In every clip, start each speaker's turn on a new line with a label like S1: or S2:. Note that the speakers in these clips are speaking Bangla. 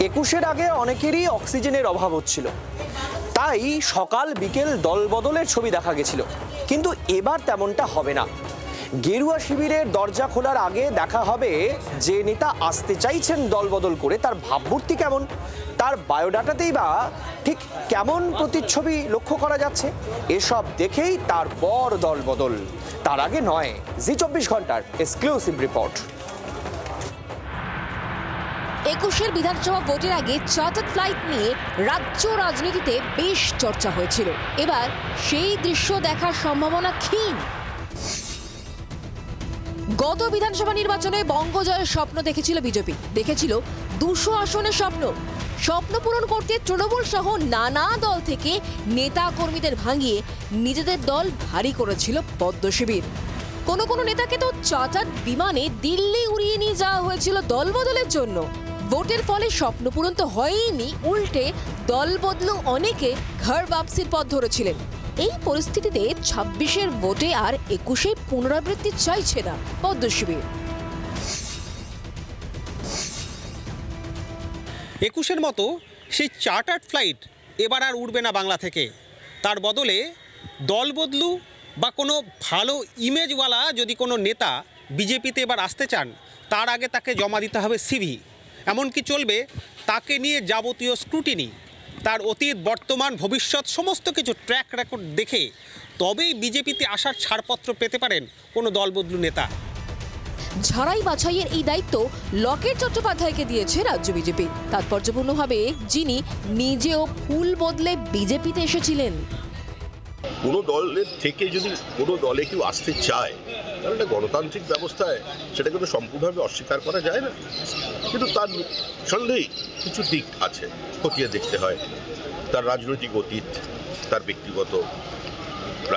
S1: 21-এর আগে অনেকেরই অক্সিজেনের অভাব হচ্ছিল, তাই সকাল বিকেল দল বদলের ছবি দেখা গেছিল। কিন্তু এবার তেমনটা হবে না। গেরুয়া শিবিরের দরজা খোলার আগে দেখা হবে যে নেতা আসতে চাইছেন দল বদল করে তার ভাবমূর্তি কেমন, তার বায়োডাটাতেই বা ঠিক কেমন প্রতিচ্ছবি লক্ষ্য করা যাচ্ছে। এসব দেখেই তারপর দল বদল, তার আগে নয়। জি24 ঘন্টার এক্সক্লুসিভ রিপোর্ট।
S2: 21-এর বিধানসভা ভোটের আগে চার্টার্ড ফ্লাইট নিয়ে রাজ্য রাজনীতিতে বেশ চর্চা হয়েছিল। এবার সেই দৃশ্য দেখার সম্ভাবনা ক্ষীণ। গত বিধানসভা নির্বাচনে বঙ্গজয়ের স্বপ্ন দেখেছিল বিজেপি, দেখেছিল 200 আসনের স্বপ্ন পূরণ করতে তৃণমূল সহ নানা দল থেকে নেতা কর্মীদের ভাঙিয়ে নিজেদের দল ভারী করেছিল পদ্ম শিবির। কোনো নেতাকে তো চার্টার্ড বিমানে দিল্লি উড়িয়ে নিয়ে যাওয়া হয়েছিল দল বদলের জন্য। ভোটের ফলে স্বপ্ন পূরণ তো হয়নি, উল্টে দল বদলু অনেকে ঘর বাপসির পথ ধরেছিলেন। এই পরিস্থিতিতে 26-এর ভোটে আর 21-এ পুনরাবৃত্তি চাইছে না পদ্ম শিবির।
S3: 21-এর মতো সেই চার্টার্ড ফ্লাইট এবার আর উড়বে না বাংলা থেকে। তার বদলে দল বদলু বা কোনো ভালো ইমেজওয়ালা যদি কোনো নেতা বিজেপিতে এবার আসতে চান, তার আগে তাকে জমা দিতে হবে সিভি। এমনকি চলবে তাকে নিয়ে যাবতীয় স্ক্রুটিনি, তার অতীত বর্তমান ভবিষ্যৎ সমস্ত কিছু ট্র্যাক রেকর্ড দেখে তবেই বিজেপিতে আসার ছাড়পত্র পেতে পারেন কোনো দলবদলু নেতা।
S2: ঝাড়াই বাছাইয়ের এই দায়িত্ব লকেট চট্টোপাধ্যায়কে দিয়েছে রাজ্য বিজেপি। তাৎপর্যপূর্ণভাবে যিনি নিজেও ফুল বদলে বিজেপিতে এসেছিলেন।
S4: কোনো দলের থেকে যদি কোনো দলে কেউ আসতে চায়, তাহলে একটা গণতান্ত্রিক ব্যবস্থায় সেটা কিন্তু সম্পূর্ণভাবে অস্বীকার করা যায় না। কিন্তু তার সন্দেহেই কিছু দিক আছে, খতিয়ে দেখতে হয়। তার রাজনৈতিক অতীত, তার ব্যক্তিগত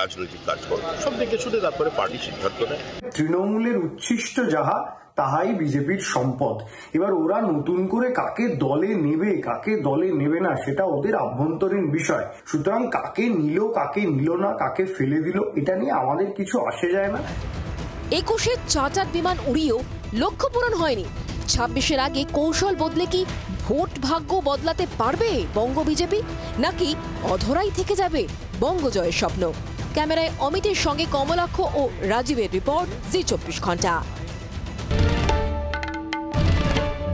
S4: রাজনৈতিক কাজকর্ম সব দেখে শুনে তারপরে পার্টি সিদ্ধান্ত নেয়।
S5: তৃণমূলের উচ্ছিষ্ট যাহা তাহাই বিজেপির সম্পদ। এবার ওরা নতুন করে কাকে দলে নেবে কাকে দলে নেবে না সেটা ওদের আভ্যন্তরীণ বিষয়। সুতরাং কাকে নিল কাকে নিল না, কাকে ফেলে দিল, এটা নিয়ে আমাদের কিছু আসে যায় না।
S2: 21-এ চার্টার্ড বিমান উড়িয়েও লক্ষ্য পূরণ হয়নি। 26-এর আগে কৌশল বদলে কি ভোট ভাগ্য বদলাতে পারবে বঙ্গ বিজেপি, নাকি অধরাই থেকে যাবে বঙ্গজয়ের স্বপ্ন? ক্যামেরায় অমিতের সঙ্গে কমলাক্ষ ও রাজীবের রিপোর্ট, জি24 ঘন্টা।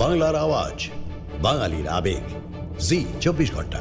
S6: বাংলার আওয়াজ, বাঙালির আবেগ, জি24 ঘন্টা।